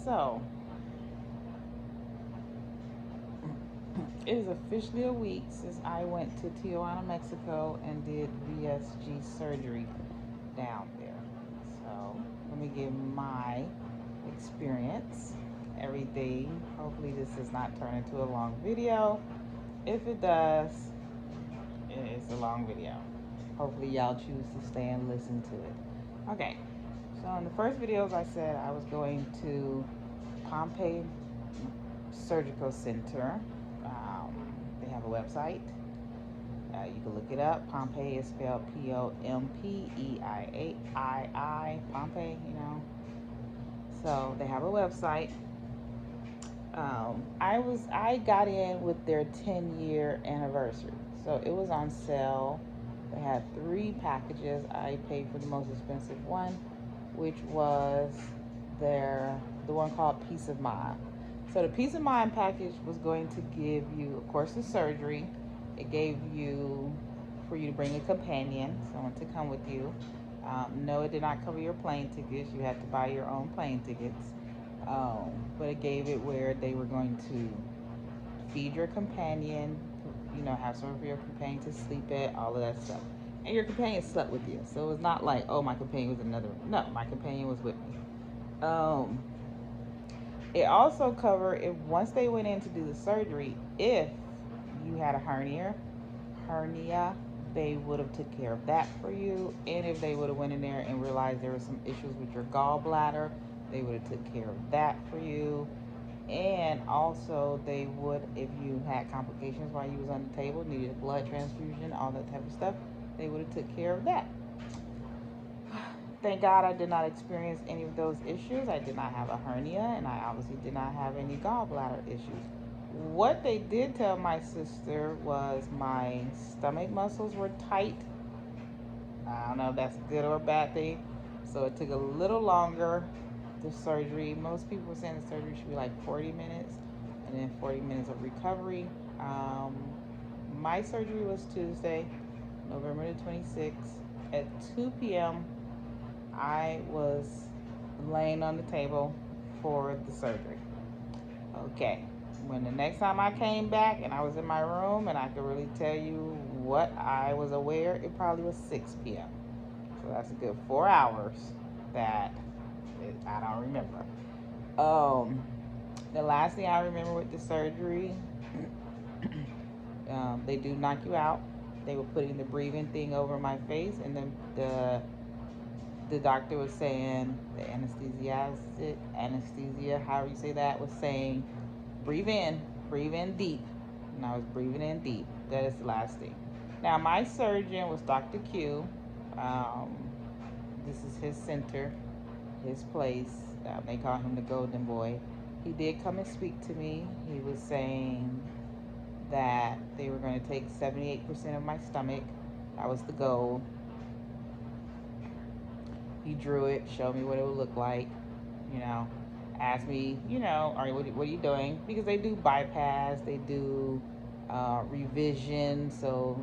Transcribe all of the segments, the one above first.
So, it is officially a week since I went to Tijuana, Mexico and did VSG surgery down there. So, let me give my experience, everything. Hopefully, this does not turn into a long video. If it does, it is a long video. Hopefully, y'all choose to stay and listen to it. Okay, so in the first videos, I said I was going to Pompeii Surgical Center. They have a website. You can look it up. Pompeii is spelled Pompeii, Pompeii, So they have a website. I got in with their 10-year anniversary, so it was on sale. They had 3 packages. I paid for the most expensive one, which was the one called Peace of Mind. So the Peace of Mind package was going to give you, of course, the surgery. It gave you for you to bring a companion, someone to come with you. No, it did not cover your plane tickets. You had to buy your own plane tickets. But it gave it where they were going to feed your companion, have somewhere for your companion to sleep at, all of that stuff. And your companion slept with you. So it was not like, oh, my companion was another. No, my companion was with me. It also covered if once they went in to do the surgery, if you had a hernia, they would have took care of that for you. And if they would have went in there and realized there were some issues with your gallbladder, they would have took care of that for you. And also they would, if you had complications while you was on the table, needed a blood transfusion, all that type of stuff, they would have took care of that. Thank God I did not experience any of those issues. I did not have a hernia, and I obviously did not have any gallbladder issues. What they did tell my sister was my stomach muscles were tight. I don't know if that's a good or a bad thing. So it took a little longer, the surgery. Most people were saying the surgery should be like 40 minutes and then 40 minutes of recovery. My surgery was Tuesday, November the 26th at 2 p.m. I was laying on the table for the surgery. Okay, when the next time I came back and I was in my room and I could really tell you what I was aware, it probably was 6 p.m. So that's a good 4 hours that I don't remember. The last thing I remember with the surgery, they do knock you out. They were putting the breathing thing over my face, and then the doctor was saying, the anesthesia, however you say that, was saying, breathe in deep. And I was breathing in deep. That is the last thing. Now, my surgeon was Dr. Q. This is his center, his place. They call him the Golden Boy. He did come and speak to me. He was saying that they were going to take 78% of my stomach. That was the goal. He drew it, showed me what it would look like, asked me, all right, what are you doing? Because they do bypass, they do revision. So,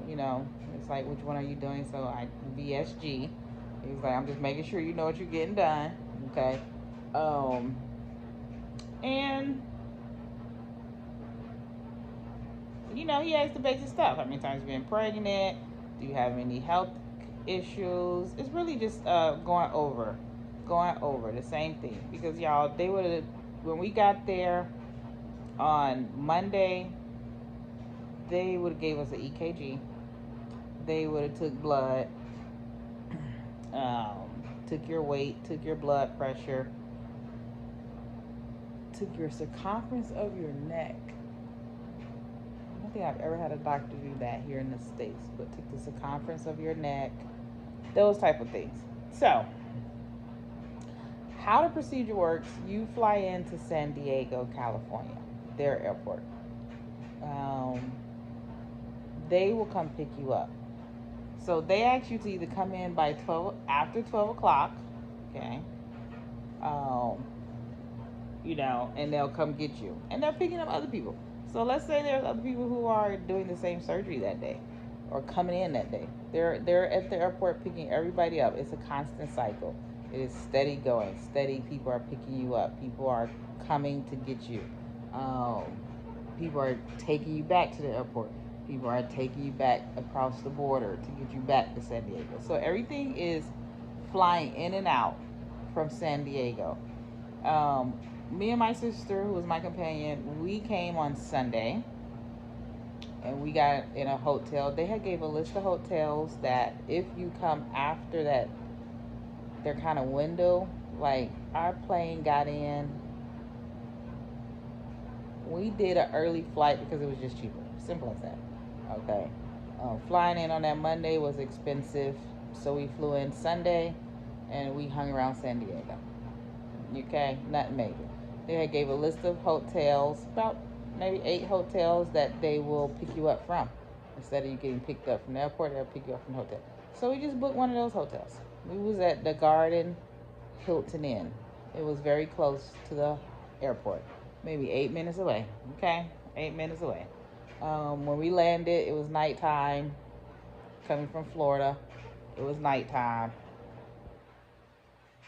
it's like, which one are you doing? So VSG. He was like, I'm just making sure you know what you're getting done. Okay. And, he asked the basic stuff. How many times you been pregnant? Do you have any health issues? It's really just going over the same thing, because y'all, they would have, when we got there on Monday, they would have gave us an EKG. They would have took blood, took your weight, took your blood pressure, took your circumference of your neck. I don't think I've ever had a doctor do that here in the States, but took the circumference of your neck, those type of things. So, how the procedure works, you fly into San Diego, California, their airport. They will come pick you up. So they ask you to either come in by after 12 o'clock, okay? And they'll come get you. And they're picking up other people. So let's say there's other people who are doing the same surgery that day or coming in that day. They're at the airport picking everybody up. It's a constant cycle. It is steady going, steady. People are picking you up. People are coming to get you. Um, People are taking you back to the airport. People are taking you back across the border to get you back to San Diego. So everything is flying in and out from San Diego. Um, Me and my sister, who was my companion, we came on Sunday, and we got in a hotel. They had gave a list of hotels that if you come after that, their kind of window, like our plane got in. We did an early flight because it was just cheaper. Simple as that. Okay. Flying in on that Monday was expensive, so we flew in Sunday, and we hung around San Diego. Okay, nothing major. They had gave a list of hotels, about maybe 8 hotels that they will pick you up from. Instead of you getting picked up from the airport, they'll pick you up from the hotel. So we just booked one of those hotels. We was at the Garden Hilton Inn. It was very close to the airport, maybe 8 minutes away. Okay, 8 minutes away. When we landed, it was nighttime. Coming from Florida, it was nighttime,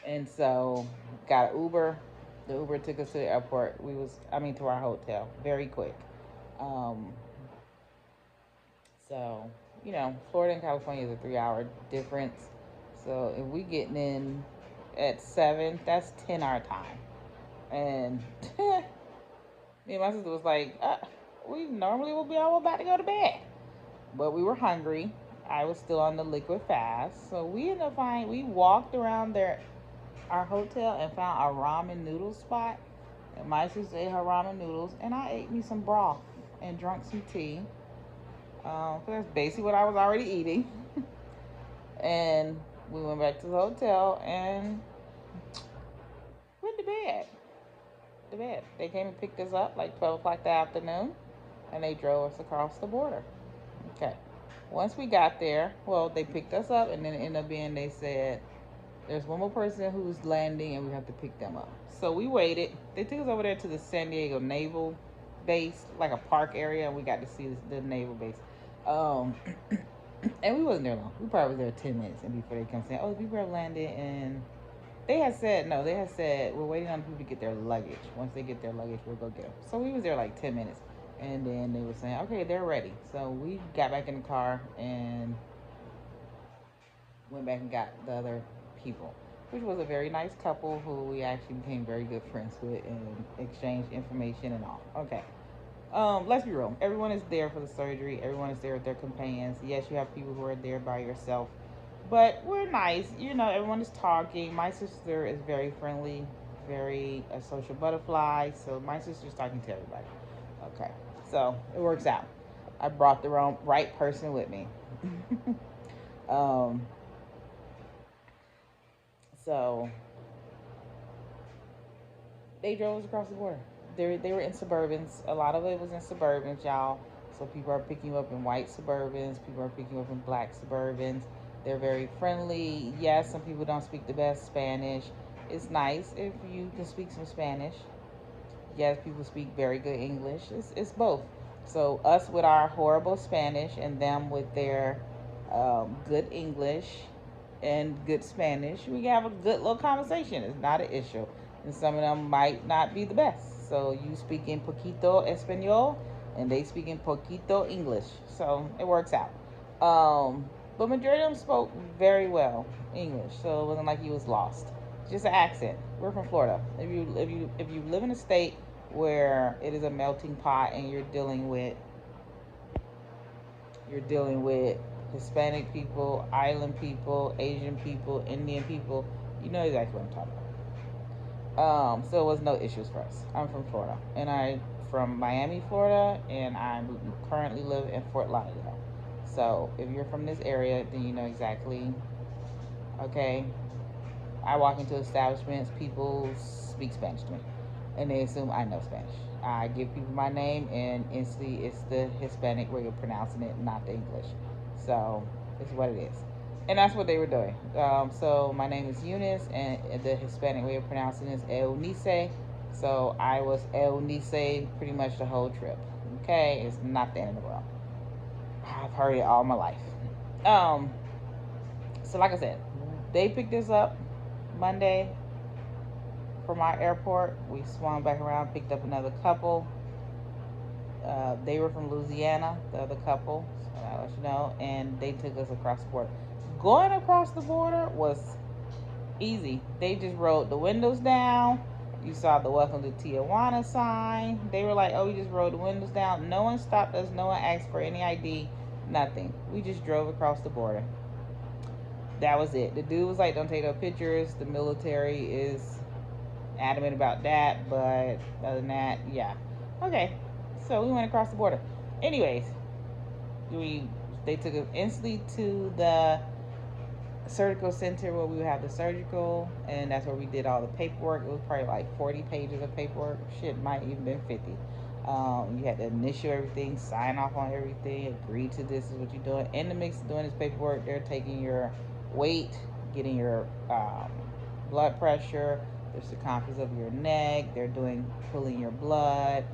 and so got an Uber. The Uber took us to the airport. To our hotel, very quick. Um, so Florida and California is a 3-hour difference. So if we getting in at 7, that's 10 our time. And me and my sister was like, we normally will be all about to go to bed, but we were hungry. I was still on the liquid fast, so we ended up finding. We walked around our hotel, and found a ramen noodle spot. And my sister ate her ramen noodles, and I ate me some broth and drank some tea. That's basically what I was already eating. And we went back to the hotel and went to bed. They came and picked us up like 12 o'clock that afternoon, and they drove us across the border. Okay. Once we got there, well, they picked us up, and then it ended up being, they said, there's one more person who's landing, and we have to pick them up. So we waited. They took us over there to the San Diego Naval Base, like a park area, and we got to see the naval base. And we wasn't there long. We probably was there 10 minutes, and before they come saying, "Oh, people have landed," and they had said no. They had said we're waiting on people to get their luggage. Once they get their luggage, we'll go get them. So we was there like 10 minutes, and then they were saying, "Okay, they're ready." So we got back in the car and went back and got the other people, which was a very nice couple who we actually became very good friends with and exchanged information and all. Okay. Let's be real. Everyone is there for the surgery. Everyone is there with their companions. Yes, you have people who are there by yourself, but we're nice. Everyone is talking. My sister is very friendly, very a social butterfly. So my sister's talking to everybody. Okay, so it works out. I brought the right person with me. um, so they drove us across the border. They were in Suburbans. A lot of it was in Suburbans, y'all. So people are picking you up in white Suburbans. People are picking you up in black Suburbans. They're very friendly. Yes, some people don't speak the best Spanish. It's nice if you can speak some Spanish. Yes, people speak very good English. It's both. So us with our horrible Spanish, and them with their good English and good Spanish, we can have a good little conversation. It's not an issue. And some of them might not be the best. So you speak in poquito Espanol, and they speak in poquito English. So it works out. But majority of them spoke very well English, so it wasn't like he was lost. Just an accent. We're from Florida. If you live in a state where it is a melting pot, and you're dealing with Hispanic people, island people, Asian people, Indian people, you know exactly what I'm talking about. So it was no issues for us. I'm from Florida, and I'm from Miami, Florida, and I currently live in Fort Lauderdale. So if you're from this area, then you know exactly. Okay, I walk into establishments, people speak Spanish to me, and they assume I know Spanish. I give people my name, and instantly it's the Hispanic way of pronouncing it, not the English. So it's what it is. And that's what they were doing. So my name is Eunice, and the Hispanic way of pronouncing it is Eunice. So I was Eunice pretty much the whole trip. Okay, it's not the end of the world. I've heard it all my life. So like I said, they picked us up. Monday from our airport. We swung back around, picked up another couple. They were from Louisiana, the other couple, so I'll let you know, and they took us across the border. Going across the border was easy. They just rolled the windows down. You saw the welcome to Tijuana sign. They were like, oh, we just rolled the windows down. No one stopped us. No one asked for any ID. Nothing. We just drove across the border. That was it. The dude was like, don't take no pictures. The military is adamant about that. But other than that, yeah. Okay. So we went across the border. Anyways, they took us instantly to the surgical center where we would have the surgical, and that's where we did all the paperwork. It was probably like 40 pages of paperwork. Shit, might even been 50. You had to initial everything, sign off on everything, agree to this is what you're doing. In the mix of doing this paperwork, they're taking your weight, getting your blood pressure, the circumference of your neck. They're pulling your blood,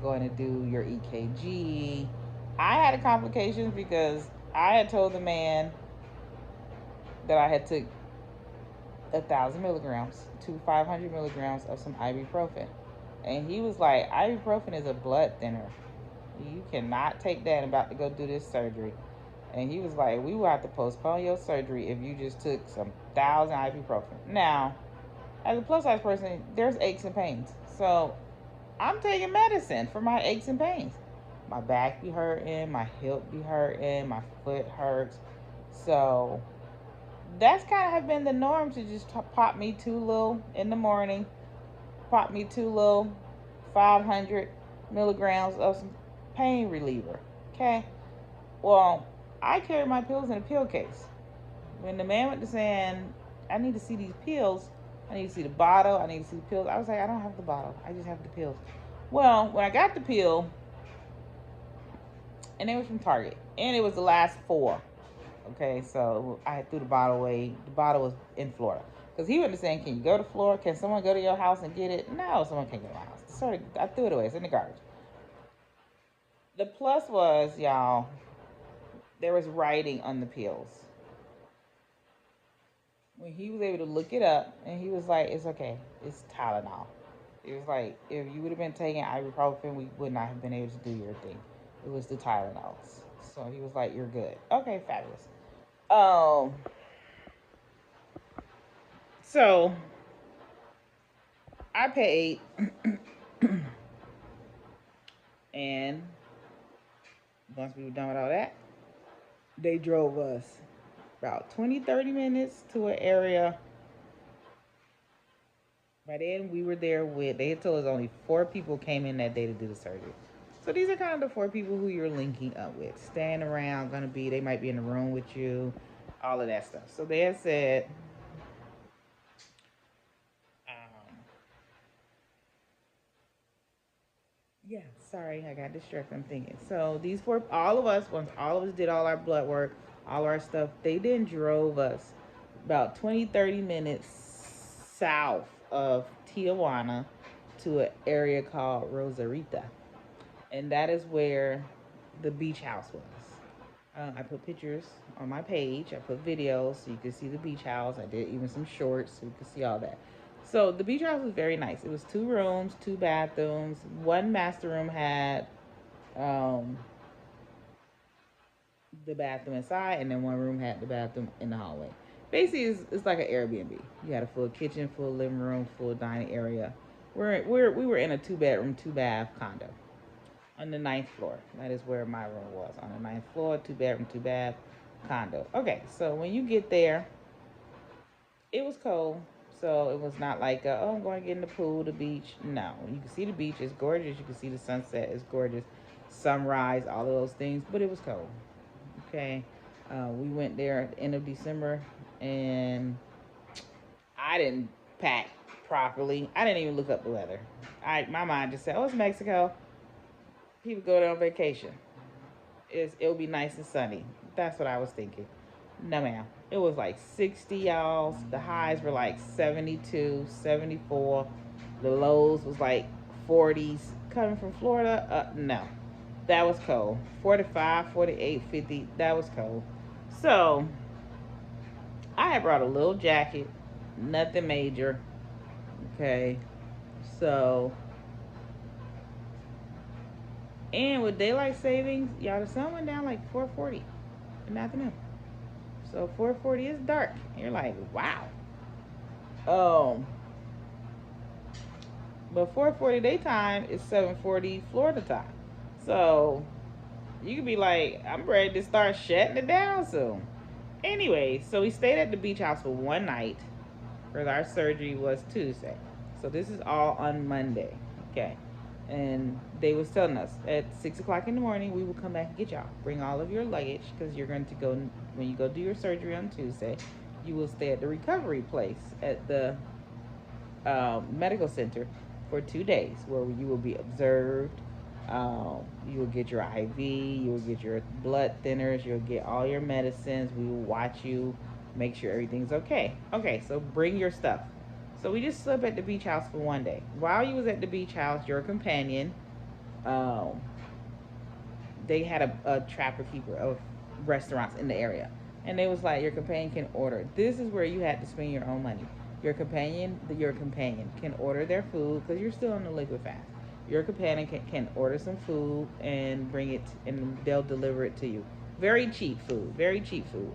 going to do your EKG. I had complications because I had told the man that I had took 1,000 milligrams to 500 milligrams of some ibuprofen. And he was like, ibuprofen is a blood thinner. You cannot take that. I'm about to go do this surgery. And he was like, we will have to postpone your surgery if you just took some 1,000 ibuprofen. Now, as a plus size person, there's aches and pains. So I'm taking medicine for my aches and pains. My back be hurting, my hip be hurting, my foot hurts. So that's kind of have been the norm, to just pop me 2 little in the morning, pop me 2 little 500 milligrams of some pain reliever. Okay. Well, I carry my pills in a pill case. When the man went to saying, I need to see these pills, I need to see the bottle, I need to see the pills, I was like, I don't have the bottle, I just have the pills. Well, when I got the pill, and it was from Target, and it was the last 4. Okay, so I threw the bottle away. The bottle was in Florida. Because he wasn't saying, can you go to Florida? Can someone go to your house and get it? No, someone can't go to my house. So I threw it away. It's in the garbage. The plus was, y'all, there was writing on the pills. When he was able to look it up, and he was like, it's okay. It's Tylenol. It was like, if you would have been taking ibuprofen, we would not have been able to do your thing. It was the Tylenols. So he was like, you're good. Okay, fabulous. So I paid, and once we were done with all that, they drove us about 20-30 minutes to an area. By then we were there with, they had told us only 4 people came in that day to do the surgery. So these are kind of the 4 people who you're linking up with, staying around, they might be in the room with you, all of that stuff. So they had said, yeah, sorry, I got distracted. I'm thinking. So these 4, once all of us did all our blood work, all our stuff, they then drove us about 20-30 minutes south of Tijuana to an area called Rosarita. And that is where the beach house was. I put pictures on my page. I put videos so you could see the beach house. I did even some shorts so you could see all that. So the beach house was very nice. It was 2 rooms, 2 bathrooms. One master room had the bathroom inside, and then one room had the bathroom in the hallway. Basically, it's like an Airbnb. You had a full kitchen, full living room, full dining area. We were in a 2-bedroom, 2-bath condo on the 9th floor. That is where my room was, on the 9th floor, 2-bedroom, 2-bath condo. Okay, so when you get there, it was cold. So it was not like, oh, I'm going to get in the pool, the beach. No, you can see the beach. It's gorgeous. You can see the sunset. It's gorgeous. Sunrise, all of those things. But it was cold. Okay. We went there at the end of December, and I didn't pack properly. I didn't even look up the weather. My mind just said, oh, it's Mexico. People go there on vacation. It'll be nice and sunny. That's what I was thinking. No, ma'am. It was like 60, y'all. The highs were like 72, 74. The lows was like 40s. Coming from Florida, no. That was cold. 45, 48, 50. That was cold. So I had brought a little jacket, Nothing major. Okay. So, and with daylight savings, y'all, the sun went down like 4:40 in the afternoon. So 4:40 is dark. And you're like, wow. Um, but 4:40 daytime is 7:40 Florida time. So you could be like, I'm ready to start shutting it down soon. Anyway, so we stayed at the beach house for one night, because our surgery was Tuesday. So this is all on Monday. Okay. And they was telling us at 6 o'clock in the morning we will come back and get y'all. Bring all of your luggage, because you're going to go, when you go do your surgery on Tuesday, you will stay at the recovery place at the medical center for 2 days, where you will be observed. You will get your IV, you will get your blood thinners, you'll get all your medicines. We will watch you, make sure everything's okay. Okay, so bring your stuff. So we just slept at the beach house for one day. While you was at the beach house, your companion, um, they had a trapper keeper of restaurants in the area, and they was like, your companion can order. This is where you had to spend your own money. Your companion can order their food, because you're still on the liquid fast. Your companion can order some food and bring it, and they'll deliver it to you. Very cheap food. Very cheap food.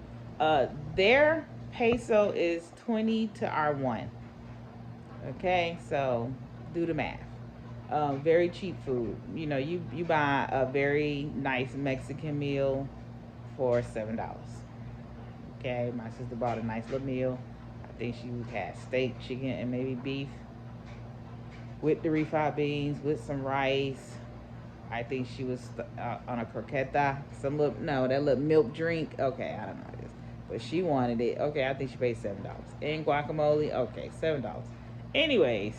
Their peso is 20 to our one. Okay, so do the math. Very cheap food. You buy a very nice Mexican meal for $7. Okay, my sister bought a nice little meal. I think she had steak, chicken, and maybe beef with the refried beans, with some rice. I think she was on a croqueta, that little milk drink. Okay, I don't know what it is, but she wanted it. Okay, I think she paid $7. And guacamole. Okay, $7. Anyways,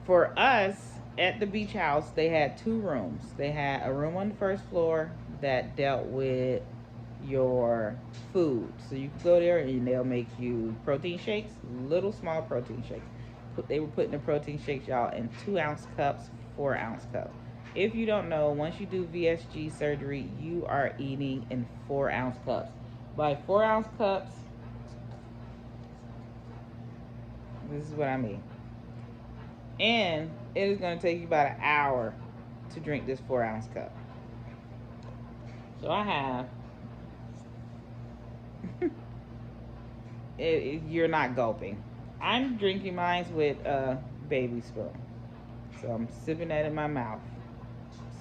for us at the beach house, they had two rooms. They had a room on the first floor that dealt with your food. So you could go there and they'll make you protein shakes, little small protein shakes. They were putting the protein shakes, y'all, in 2-ounce cups, 4-ounce cups. If you don't know, once you do VSG surgery, you are eating in 4-ounce cups. By 4-ounce cups, this is what I mean. And it is going to take you about an hour to drink this 4-ounce cup. So I have you're not gulping. I'm drinking mine with a baby spoon. So I'm sipping that in my mouth,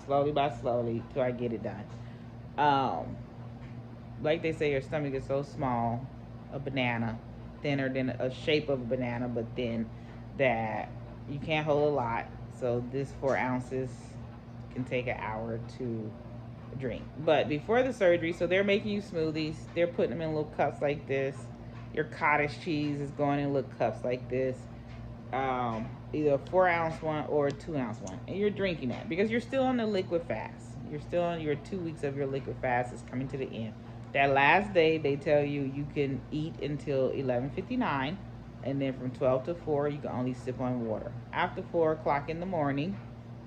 slowly by slowly, till I get it done. Like they say, your stomach is so small, a banana, thinner than a shape of a banana, but thin, that you can't hold a lot. So this 4 ounces can take an hour to drink. But before the surgery, so they're making you smoothies. They're putting them in little cups like this. Your cottage cheese is going in little cups like this. Either a 4-ounce one or a 2-ounce one. And you're drinking that because you're still on the liquid fast. You're still on your 2 weeks of your liquid fast is coming to the end. That last day, they tell you can eat until 11:59, and then from 12 to 4, you can only sip on water. After 4 o'clock in the morning,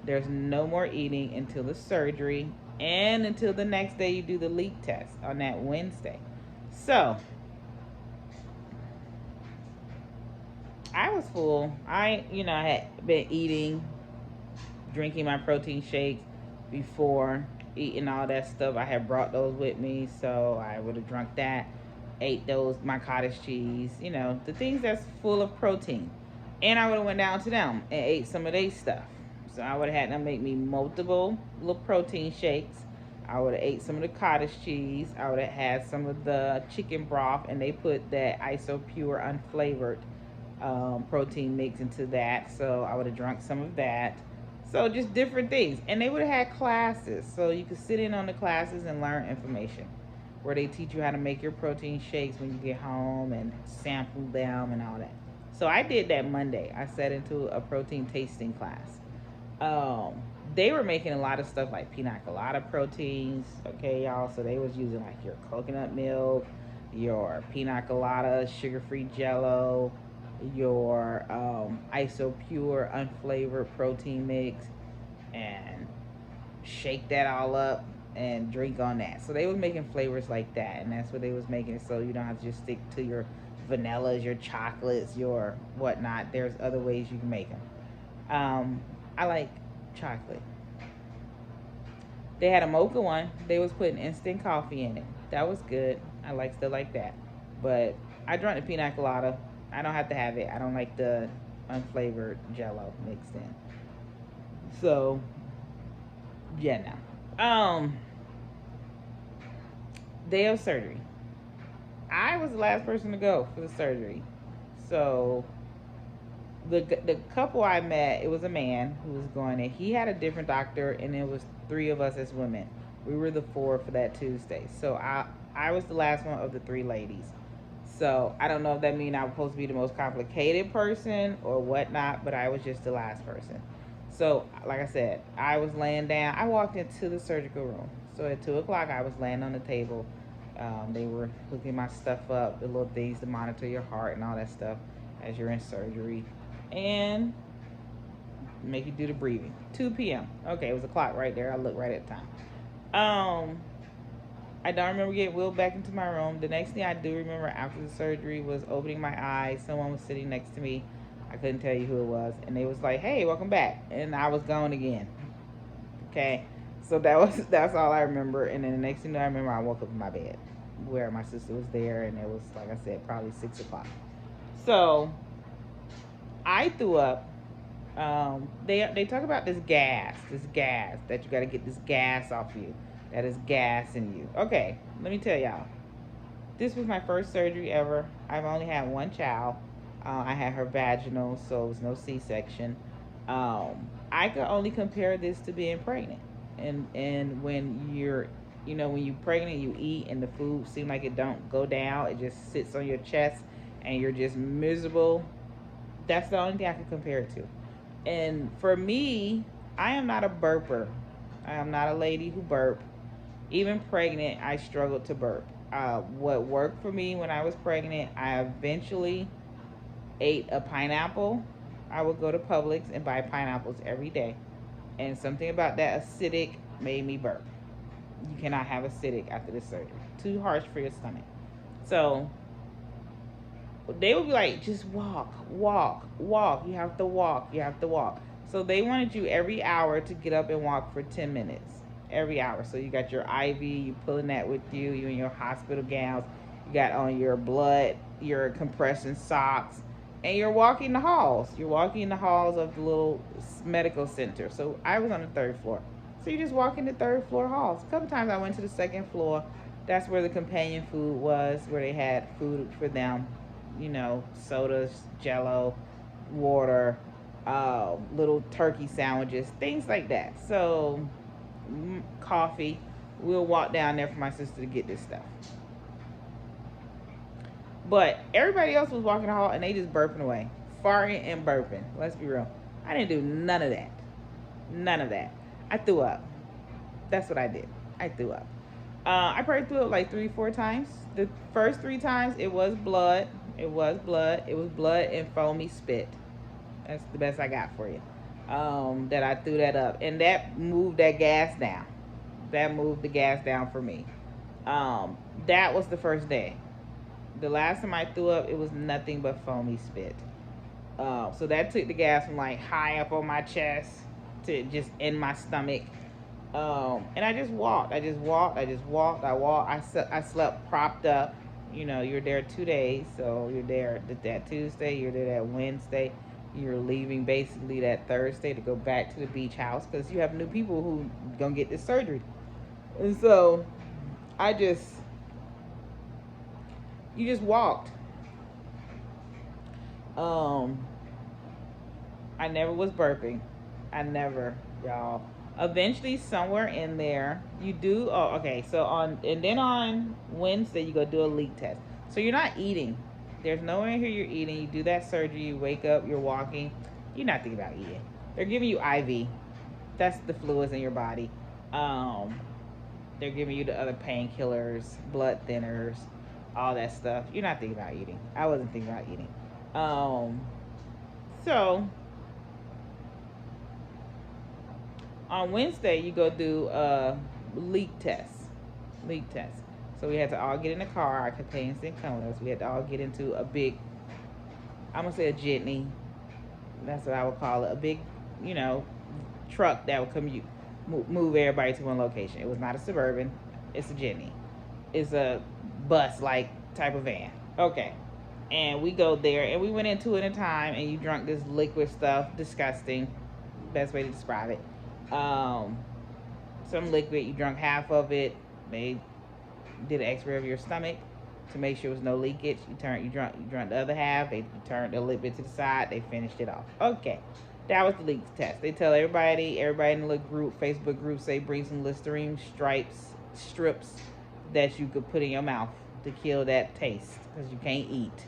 there's no more eating until the surgery and until the next day you do the leak test on that Wednesday. So I was full. I had been eating, drinking my protein shakes before eating all that stuff. I had brought those with me, so I would have drunk that, ate those, my cottage cheese, the things that's full of protein. And I would have went down to them and ate some of their stuff. So I would have had them make me multiple little protein shakes. I would have ate some of the cottage cheese. I would have had some of the chicken broth, and they put that ISO pure unflavored protein mix into that. So I would have drunk some of that. So just different things. And they would have had classes. So you could sit in on the classes and learn information, where they teach you how to make your protein shakes when you get home and sample them and all that. So I did that Monday. I sat into a protein tasting class. They were making a lot of stuff like pina colada proteins, okay, y'all. So they was using like your coconut milk, your pina colada sugar-free jello, your ISO pure unflavored protein mix, and shake that all up and drink on that. So they was making flavors like that, and that's what they was making it, so you don't have to just stick to your vanillas, your chocolates, your whatnot. There's other ways you can make them. I like chocolate. They had a mocha one. They was putting instant coffee in it. That was good. I like still like that. But I drank the pina colada. I don't have to have it. I don't like the unflavored jello mixed in. So yeah, now. Day of surgery. I was the last person to go for the surgery. So the couple I met, it was a man who was going in. He had a different doctor, and it was three of us as women. We were the four for that Tuesday. So I was the last one of the three ladies. So I don't know if that means I was supposed to be the most complicated person or whatnot, but I was just the last person. So like I said, I was laying down. I walked into the surgical room. So at 2 o'clock, I was laying on the table. They were hooking my stuff up, the little things to monitor your heart and all that stuff as you're in surgery, and make you do the breathing. 2 p.m. Okay, it was a clock right there. I looked right at the time. I don't remember getting wheeled back into my room. The next thing I do remember after the surgery was opening my eyes. Someone was sitting next to me. I couldn't tell you who it was. And they was like, hey, welcome back. And I was gone again. Okay. So that's all I remember. And then the next thing I remember, I woke up in my bed where my sister was there. And it was, like I said, probably 6 o'clock. So I threw up. They talk about this gas that you got to get this gas off you. That is gas in you. Okay, let me tell y'all. This was my first surgery ever. I've only had one child. I had her vaginal, so it was no C-section. I could only compare this to being pregnant. And when when you're pregnant, you eat and the food seems like it don't go down. It just sits on your chest and you're just miserable. That's the only thing I can compare it to. And for me, I am not a burper. I am not a lady who burp. Even pregnant, I struggled to burp. What worked for me when I was pregnant, I eventually ate a pineapple. I would go to Publix and buy pineapples every day. And something about that acidic made me burp. You cannot have acidic after the surgery. Too harsh for your stomach. So they would be like, just walk, walk, walk. You have to walk. You have to walk. So they wanted you every hour to get up and walk for 10 minutes. Every hour. So you got your IV, you pulling that with you, you in your hospital gowns, you got on your blood, your compression socks, and you're walking the halls. You're walking the halls of the little medical center. So I was on the third floor. So you just walk in the third floor halls. A couple times I went to the second floor. That's where the companion food was, where they had food for them. Sodas, jello, water, little turkey sandwiches, things like that. So coffee. We'll walk down there for my sister to get this stuff. But everybody else was walking the hall and they just burping away. Farting and burping. Let's be real. I didn't do none of that. None of that. I threw up. That's what I did. I threw up. I probably threw up like 3-4 times. The first 3 times it was blood. It was blood. It was blood and foamy spit. That's the best I got for you. That I threw that up. And that moved that gas down. That moved the gas down for me. That was the first day. The last time I threw up, it was nothing but foamy spit. So that took the gas from like high up on my chest to just in my stomach. And I just walked. I walked. I slept propped up. You're there 2 days. So you're there that Tuesday, you're there that Wednesday. You're leaving basically that Thursday to go back to the beach house because you have new people who gonna get this surgery. And so you just walked. I never was burping. I never, y'all. Eventually, somewhere in there, you do. Oh, okay. So on Wednesday, you go do a leak test. So you're not eating. There's nowhere in here you're eating. You do that surgery. You wake up. You're walking. You're not thinking about eating. They're giving you IV. That's the fluids in your body. They're giving you the other painkillers, blood thinners, all that stuff. You're not thinking about eating. I wasn't thinking about eating. So on Wednesday you go do leak test. Leak test. So we had to all get in the car. Our companions didn't come with us. We had to all get into a big, I'm gonna say a jitney. That's what I would call it. A big, you know, truck that would commute, move everybody to one location. It was not a Suburban. It's a jitney. It's a bus like type of van. Okay. And we go there and we went in two at a time, and you drunk this liquid stuff, disgusting. Best way to describe it. Some liquid, you drunk half of it. They did an x-ray of your stomach to make sure there was no leakage. You drunk the other half. They turned a little bit to the side. They finished it off. Okay. That was the leak test. They tell everybody in the little group, Facebook group, say bring some Listerine strips that you could put in your mouth to kill that taste, because you can't eat.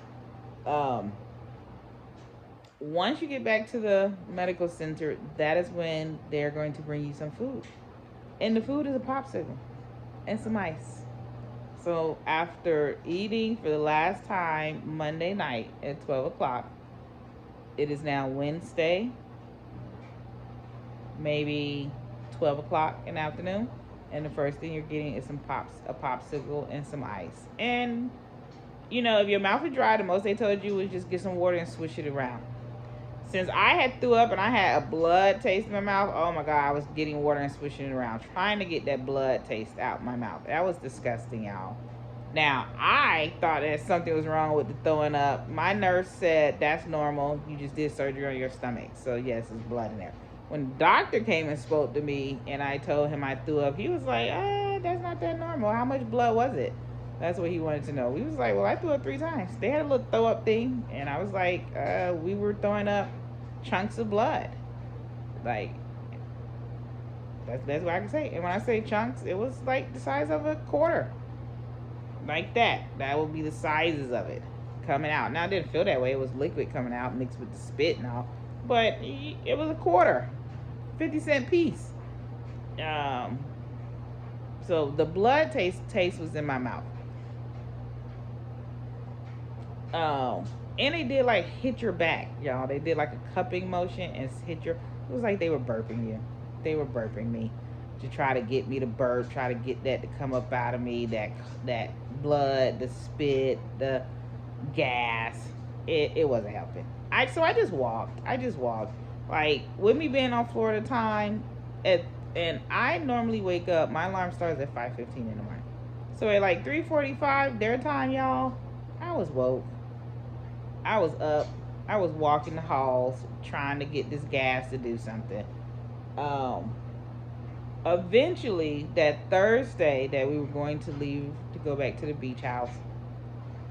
Once you get back to the medical center, that is when they're going to bring you some food. And the food is a popsicle and some ice. So after eating for the last time Monday night at 12 o'clock, it is now Wednesday, maybe 12 o'clock in the afternoon. And the first thing you're getting is a popsicle and some ice. And, you know, if your mouth is dry, the most they told you was just get some water and swish it around. Since I had threw up and I had a blood taste in my mouth, oh my God, I was getting water and swishing it around, trying to get that blood taste out my mouth. That was disgusting, y'all. Now, I thought that something was wrong with the throwing up. My nurse said that's normal. You just did surgery on your stomach. So, yes, there's blood in there. When the doctor came and spoke to me and I told him I threw up, he was like, that's not that normal. How much blood was it? That's what he wanted to know. We was like, well, I threw up 3 times. They had a little throw up thing. And I was like, we were throwing up chunks of blood. Like, that's what I can say. And when I say chunks, it was like the size of a quarter. Like that. That would be the sizes of it coming out. Now, it didn't feel that way. It was liquid coming out mixed with the spit and all. But it was a quarter. 50-cent piece. So the blood taste was in my mouth. And they did like hit your back, y'all. They did like a cupping motion and hit your. It was like they were burping you. They were burping me to try to get me to burp, try to get that to come up out of me. That blood, the spit, the gas. It wasn't helping. So I just walked. Like, with me being on Florida time, and I normally wake up. My alarm starts at 5:15 in the morning. So at like 3:45 their time, y'all, I was woke. I was up. I was walking the halls trying to get this gas to do something. Eventually, that Thursday that we were going to leave to go back to the beach house,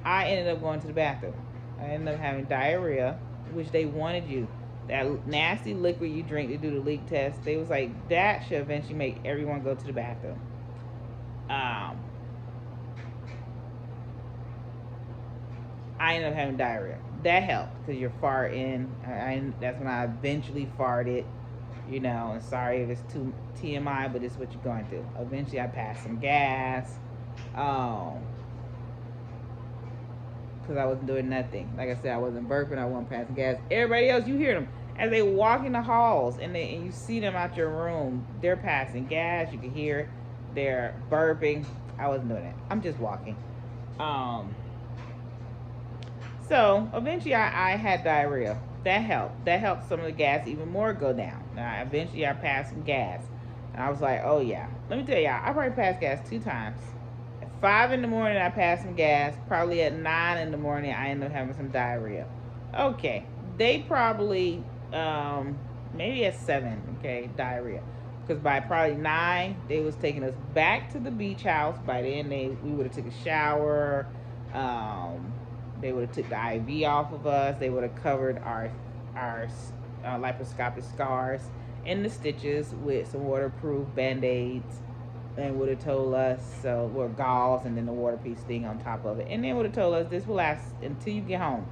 I ended up going to the bathroom. I ended up having diarrhea, which they wanted you. That nasty liquid you drink to do the leak test, they was like, that should eventually make everyone go to the bathroom. I ended up having diarrhea. That helped because you're farting. That's when I eventually farted. You know, and sorry if it's too TMI, but it's what you're going through. Eventually, I passed some gas. Because I wasn't doing nothing. Like I said, I wasn't burping. I wasn't passing gas. Everybody else, you hear them as they walk in the halls, and you see them out your room. They're passing gas. You can hear they're burping. I wasn't doing it. I'm just walking. So eventually I had diarrhea. That helped. That helped some of the gas even more go down. Now, eventually I passed some gas. And I was like, oh yeah. Let me tell y'all, I probably passed gas 2 times. At 5 in the morning, I passed some gas. Probably at 9 in the morning, I ended up having some diarrhea. Okay. They probably, maybe at 7, okay, diarrhea. Because by probably 9, they was taking us back to the beach house. By then, we would have took a shower. They would have took the IV off of us. They would have covered our laparoscopic scars and the stitches with some waterproof Band-Aids, and would have told us, gauze and then the waterpiece thing on top of it. And then would have told us this will last until you get home.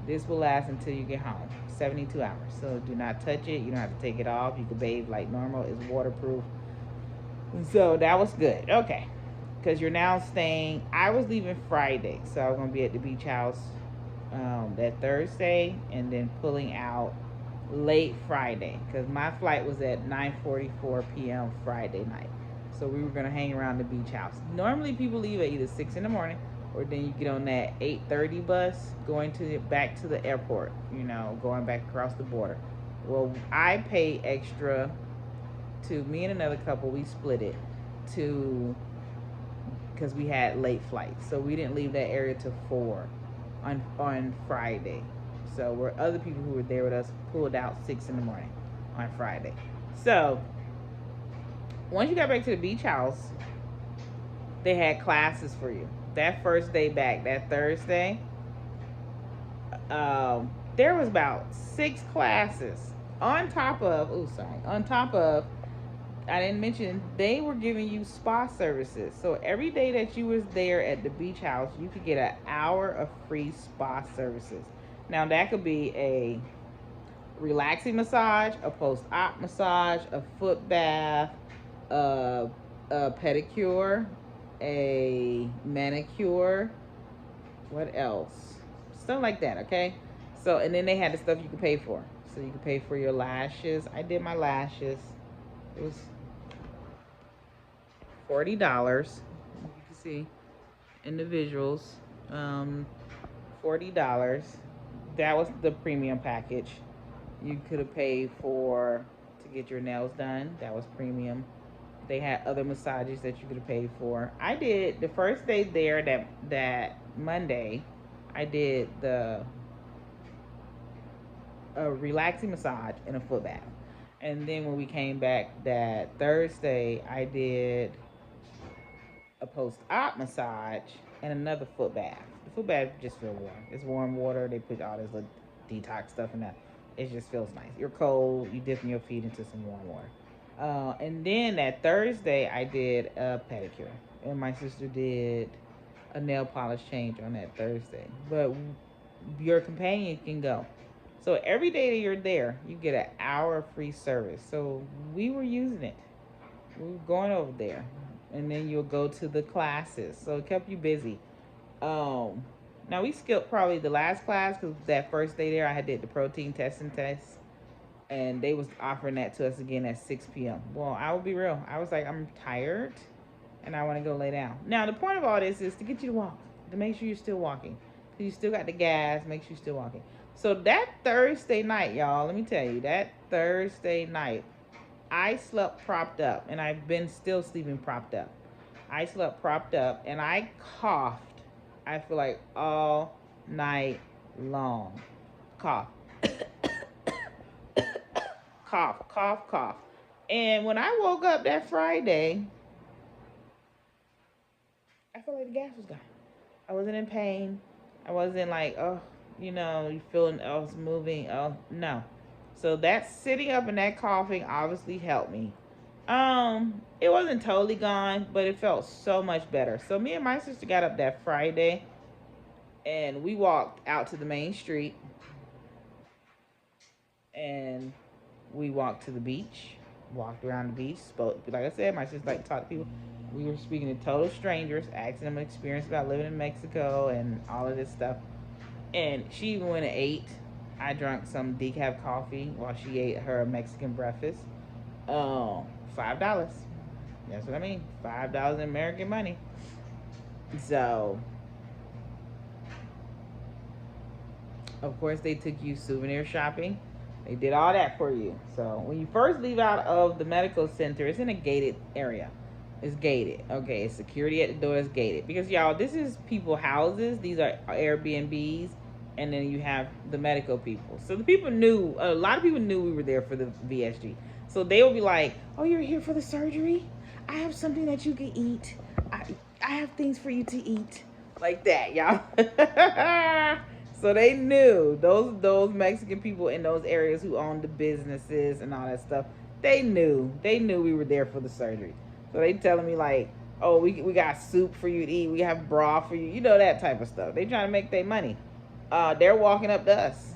72 hours. So do not touch it. You don't have to take it off. You can bathe like normal. It's waterproof. So that was good. Okay. Because you're now staying. I was leaving Friday, so I was going to be at the beach house that Thursday, and then pulling out late Friday, because my flight was at 9:44 p.m. Friday night. So we were gonna hang around the beach house. Normally people leave at either 6 in the morning, or then you get on that 8:30 bus going back to the airport. Going back across the border. Well, I pay extra to me and another couple. We split it to because we had late flights, so we didn't leave that area till 4 on Friday. So where other people who were there with us pulled out 6 in the morning on Friday. So once you got back to the beach house, they had classes for you. That first day back, that Thursday, there was about 6 classes on top of, I didn't mention, they were giving you spa services. So every day that you was there at the beach house, you could get an hour of free spa services. Now that could be a relaxing massage, a post-op massage, a foot bath, a pedicure, a manicure, what else? Stuff like that, okay? So, and then they had the stuff you could pay for. So you could pay for your lashes. I did my lashes. It was $40. You can see individuals. $40. That was the premium package. You could have paid for to get your nails done. That was premium. They had other massages that you could have paid for. I did the first day there, that Monday, I did the relaxing massage and a foot bath. And then when we came back that Thursday, I did a post-op massage and another foot bath. The foot bath just feels warm. It's warm water. They put all this little detox stuff in that. It just feels nice. You're cold. You dipping your feet into some warm water. And then that Thursday, I did a pedicure. And my sister did a nail polish change on that Thursday. But your companion can go. So every day that you're there, you get an hour of free service. So we were using it. We were going over there. And then you'll go to the classes. So it kept you busy. Now we skipped probably the last class because that first day there, I did the protein testing test. And they was offering that to us again at 6 p.m. Well, I will be real. I was like, I'm tired and I want to go lay down. Now, the point of all this is to get you to walk, to make sure you're still walking. So you still got the gas, make sure you're still walking. So that Thursday night, y'all, let me tell you, that Thursday night, I slept propped up, and I've been still sleeping propped up. I slept propped up, and I coughed, I feel like, all night long. Cough. Cough, cough, cough. And when I woke up that Friday, I felt like the gas was gone. I wasn't in pain. I wasn't like, you feeling, I was moving. Oh, no. So that sitting up and that coughing obviously helped me. It wasn't totally gone, but it felt so much better. So me and my sister got up that Friday, and we walked out to the main street, and we walked to the beach, walked around the beach, spoke. Like I said, my sister like to talk to people. We were speaking to total strangers, asking them experience about living in Mexico and all of this stuff. And she even went and ate. I drank some decaf coffee while she ate her Mexican breakfast. $5. That's what I mean. $5 in American money. So, of course, they took you souvenir shopping. They did all that for you. So when you first leave out of the medical center, it's in a gated area. It's gated. Okay, security at the door is gated. Because, y'all, this is people houses. These are Airbnbs. And then you have the medical people. So the people knew, a lot of people knew we were there for the VSG. So they would be like, oh, you're here for the surgery? I have something that you can eat. I have things for you to eat. Like that, y'all. So they knew, those Mexican people in those areas who owned the businesses and all that stuff, they knew we were there for the surgery. So they telling me like, oh, we got soup for you to eat. We have broth for you. That type of stuff. They trying to make their money. They're walking up to us.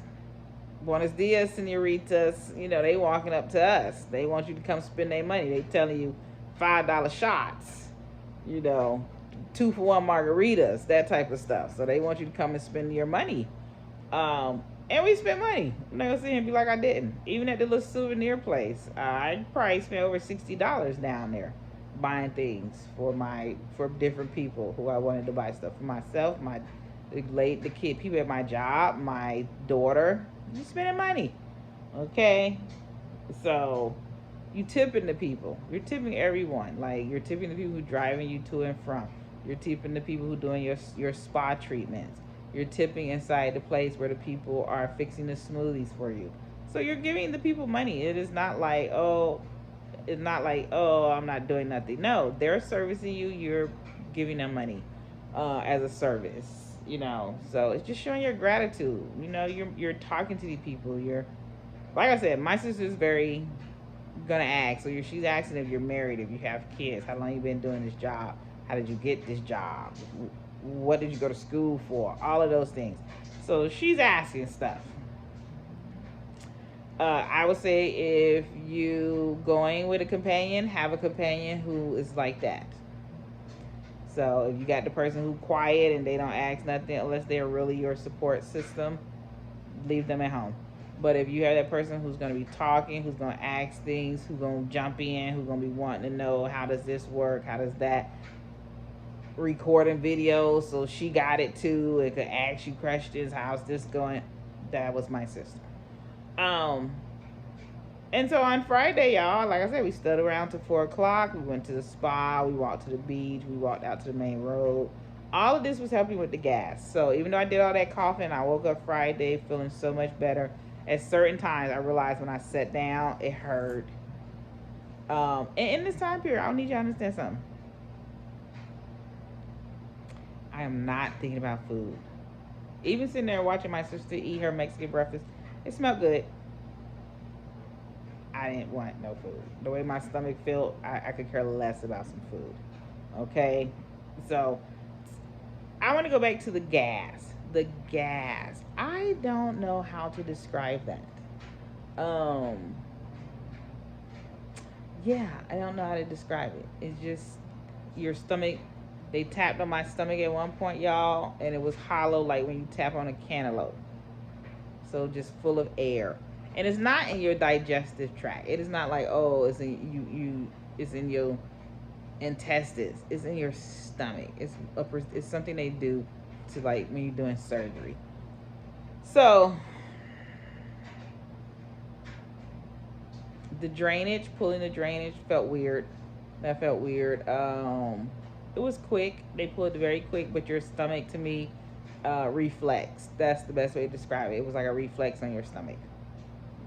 Buenos dias, senoritas. They walking up to us. They want you to come spend their money. They telling you $5 shots. 2-for-1 margaritas, that type of stuff. So they want you to come and spend your money. And we spent money. I'm not gonna sit here and be like I didn't. Even at the little souvenir place, I probably spent over $60 down there. buying things for different people who I wanted to buy stuff for myself, the kid, people at my job, my daughter. You spending money, okay? So you tipping the people. You're tipping everyone. Like, you're tipping the people who driving you to and from. You're tipping the people who doing your spa treatments. You're tipping inside the place where the people are fixing the smoothies for you. So you're giving the people money. It's not like, oh, I'm not doing nothing. No, they're servicing you. You're giving them money as a service. So it's just showing your gratitude. You're talking to these people. You're, like I said, my sister's very gonna ask. So she's asking if you're married, if you have kids, how long you been doing this job, how did you get this job, what did you go to school for, all of those things. So she's asking stuff. I would say if you going with a companion, have a companion who is like that. So if you got the person who quiet and they don't ask nothing unless they're really your support system, leave them at home. But if you have that person who's going to be talking, who's going to ask things, who's going to jump in, who's going to be wanting to know, how does this work, how does that, recording videos, so she got it too, it could ask you questions, how's this going. That was my sister. And so on Friday, y'all, like I said, we stood around till 4 o'clock. We went to the spa. We walked to the beach. We walked out to the main road. All of this was helping with the gas. So even though I did all that coughing, I woke up Friday feeling so much better. At certain times, I realized when I sat down, it hurt. And in this time period, I need you to understand something. I am not thinking about food. Even sitting there watching my sister eat her Mexican breakfast, it smelled good. I didn't want no food. The way my stomach felt, I could care less about some food. Okay? So, I want to go back to the gas. The gas. I don't know how to describe that. Yeah, I don't know how to describe it. It's just your stomach. They tapped on my stomach at one point, y'all, and it was hollow like when you tap on a cantaloupe. So just full of air. And it's not in your digestive tract. It is not like, oh, it's in it's in your intestines. It's in your stomach. It's something they do to, like, when you're doing surgery. So the drainage, pulling the drainage felt weird. That felt weird. It was quick. They pulled it very quick, but your stomach, to me, reflex. That's the best way to describe it. It was like a reflex on your stomach.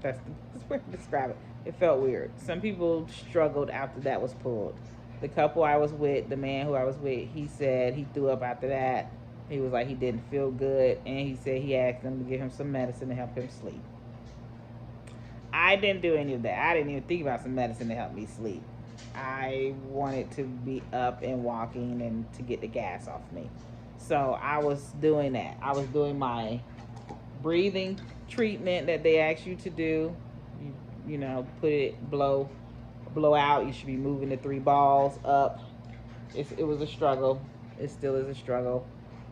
That's the best way to describe it. It felt weird. Some people struggled after that was pulled. The couple I was with, the man who I was with, he said he threw up after that. He was like, he didn't feel good, and he said he asked them to give him some medicine to help him sleep. I didn't do any of that. I didn't even think about some medicine to help me sleep. I wanted to be up and walking and to get the gas off me. So I was doing that. I was doing my breathing treatment that they ask you to do. You know, blow out. You should be moving the 3 balls up. It was a struggle. It still is a struggle.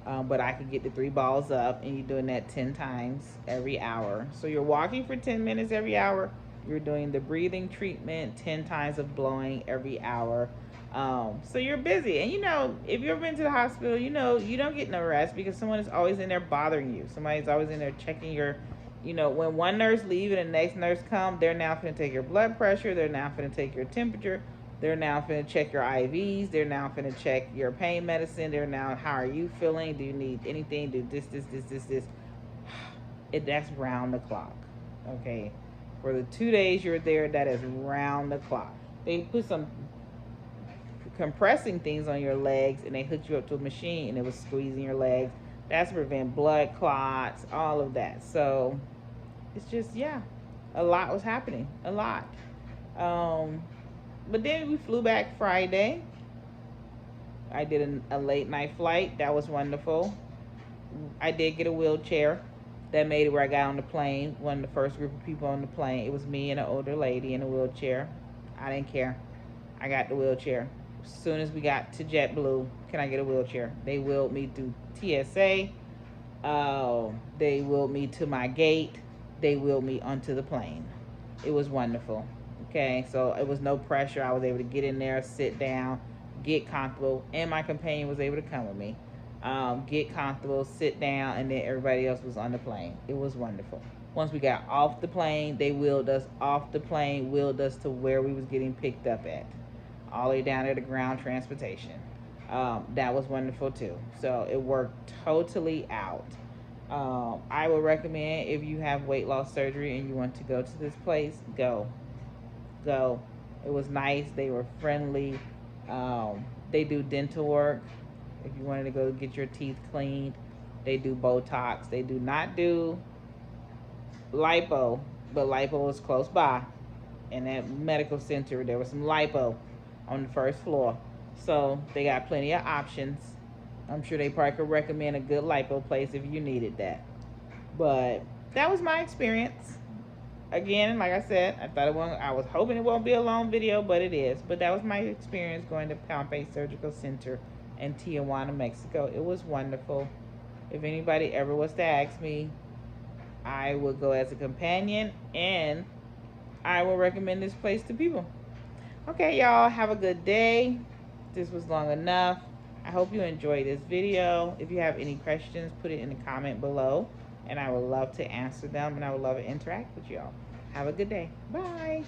But I could get the 3 balls up, and you're doing that 10 times every hour. So you're walking for 10 minutes every hour. You're doing the breathing treatment, 10 times of blowing every hour. So you're busy. And, if you've ever been to the hospital, you don't get no rest because someone is always in there bothering you. Somebody's always in there checking your, when one nurse leaves and the next nurse comes, they're now going to take your blood pressure. They're now going to take your temperature. They're now going to check your IVs. They're now going to check your pain medicine. They're now, how are you feeling? Do you need anything? Do this. That's round the clock. Okay. For the 2 days you're there, that is round the clock. They put some compressing things on your legs, and they hooked you up to a machine, and it was squeezing your legs. That's to prevent blood clots, all of that. So it's just, a lot was happening. A lot. But then we flew back Friday. I did a late night flight. That was wonderful. I did get a wheelchair. That made it where I got on the plane. One of the first group of people on the plane. It was me and an older lady in a wheelchair. I didn't care. I got the wheelchair. As soon as we got to JetBlue, can I get a wheelchair? They wheeled me through TSA. They wheeled me to my gate. They wheeled me onto the plane. It was wonderful. Okay, so it was no pressure. I was able to get in there, sit down, get comfortable, and my companion was able to come with me. Get comfortable, sit down, and then everybody else was on the plane. It was wonderful. Once we got off the plane, they wheeled us off the plane, wheeled us to where we was getting picked up at, all the way down there to ground transportation. That was wonderful too. So it worked totally out. I would recommend, if you have weight loss surgery and you want to go to this place, go. It was nice. They were friendly. They do dental work. If you wanted to go get your teeth cleaned, they do Botox. They do not do lipo, but lipo is close by. In that medical center, there was some lipo on the first floor. So they got plenty of options. I'm sure they probably could recommend a good lipo place if you needed that. But that was my experience. Again, like I said, I was hoping it won't be a long video, but it is. But that was my experience going to Pompeii Surgical Center in Tijuana, Mexico. It was wonderful. If anybody ever was to ask me, I would go as a companion, and I will recommend this place to people. Okay, y'all, have a good day. This was long enough. I hope you enjoyed this video. If you have any questions, put it in the comment below, and I would love to answer them, and I would love to interact with y'all. Have a good day. Bye.